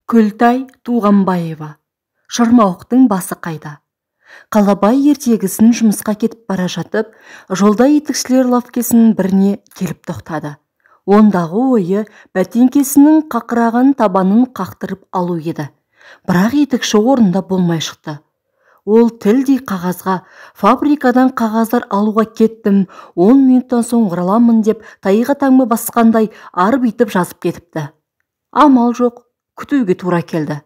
Күлтай Туғанбаева. Шырмауықтың басы қайда? Қалабай ертегісін жұмысқа кетіп бара жатып, жолда етікшілер лавкесінің біріне келіп тоқтады. Ондағы ойы бәтеңкесінің қақыраған табанын қақтырып алу еді. Бірақ етікші орында болмай шықты. Ол тілдей қағазға, фабрикадан қағаздар алуға кеттім, 10 минуттан соң ораламын деп тайға таңба басқандай арбитып жазып кетіпті. Амал жоқ, күтуге тура келді.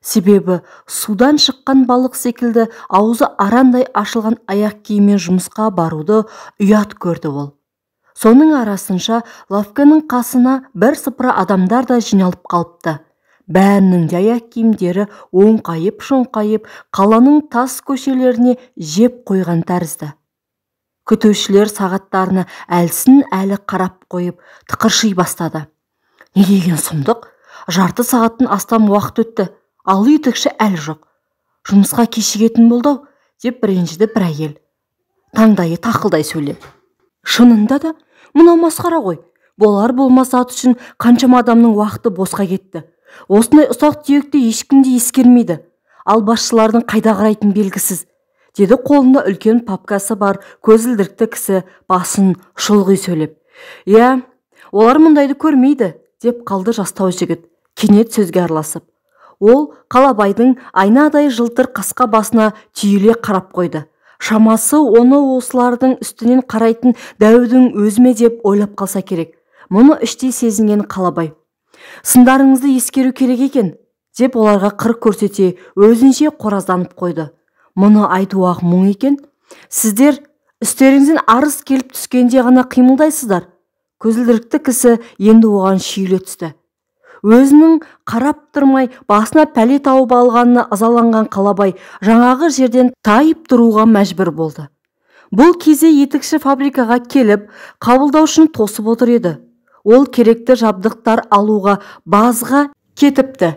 Себебі судан шыққан балық секілді аузы арандай ашылған аяқ киіммен жұмысқа баруды ұят көрді ол. Соның арасынша лавканың қасына бір сыпыра адамдар да жиналып қалыпты. Бәрінің де аяқ киімдері оңқайып-шоңқайып қаланың тас көшелеріне жеп қойған тәрізді. Күтушілер сағаттарына әлсін әлі қарап қойып тықырши бастады. Не деген сұмдық? Жарты сағаттан астам уақыт өтті, ал етікші әлі жоқ. Жұмысқа кешігетін болды деп ренжіді бір әйел. Таңдайы тақылдай сөйледі. Шынында да мынау масқара ғой. Болар болмас ат үшін қаншама адамның уақыты босқа кетті. Осындай ұсақ түйекті ешкімде ескермейді. Ал басшылардың қайда қарайтын белгісіз, деді қолында үлкен папкасы бар көзілдірікті кісі басын шұлғи сөйлеп. Я, олар мұндайды көрмейді, деп қалды жастау жігіт, кенет сөзге араласып. Ол Қалабайдың айнадай жылтыр қасқа басына түйіле қарап қойды. Шамасы оны осылардың үстінен қарайтын дәудің өзіме деп ойлап қалса керек. Мұны іштей сезінген Қалабай. Сындарыңызды ескеру керек екен, деп оларға қыр көрсете өзінше қоразданып қойды. Мұны айтуақ мұң екен. Сіздер үстеріңізден арыз келіп түскенде ғана қимылдайсыздар. Көзілдірікті кісі енді оған шүйіле түсті. Өзінің қарап тұрмай басына пәле тауып алғанына ызаланған Қалабай жаңағы жерден тайып тұруға мәжбүр болды. Бұл кезде етікші фабрикаға келіп, қабылдаушыны тосып отыр еді. Ол керекті жабдықтар алуға базға кетіпті.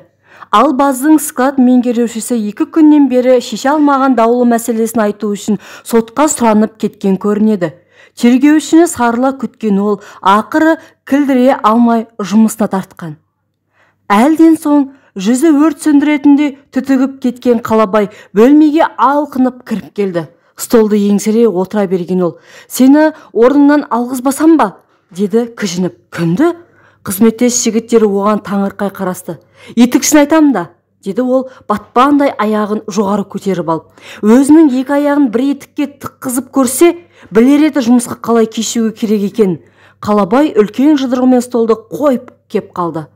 Ал баздың склад меңгерушісі 2 күннен бері шеше алмаған даулы мәселесін айту үшін сотқа сұранып кеткен көрінеді. Тергеушіні сарыла күткен ол ақыры кілдіре алмай жұмысына тартқан. Әлден соң жүзі өрт сөндіретінде түтігіп кеткен Қалабай бөлмеге алқынып кіріп келді. Столды еңсере отыра берген ол: «Сені орныңнан алғызбасам ба?» деді кіжініп. «Кімді?» Қызметтес жігіттері оған таңырқай қарасты. «Етікшін айтам да», деді ол батпандай аяғын жоғары көтеріп алып. Өзінің 2 аяғын бір етікке тыққызып көрсе, білер еді жұмысқа қалай кешуі керек екен. Қалабай үлкен жұдырығымен столды қойып кеп қалды.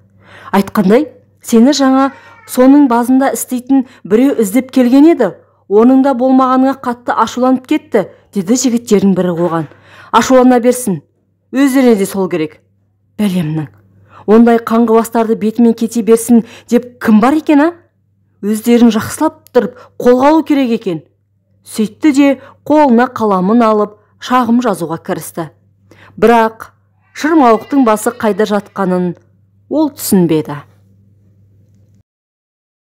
«Айтқандай, сені жаңа соның базында істейтін біреу іздеп келген еді. Оның да болмағаныңа қатты ашуланып кетті», деді жігіттердің бірі оған. «Ашулана берсін, өздеріне де сол керек. Бәлемнің, ондай қаңғыбастарды бетімен кете берсін деп кім бар екен, а? Өздерін жақсылап тұрып қолға алу керек екен». Сөйтті де қолына қаламын алып шағым жазуға кірісті. Бірақ шырмауықтың басы қайда жатқанын ол түсінбеді.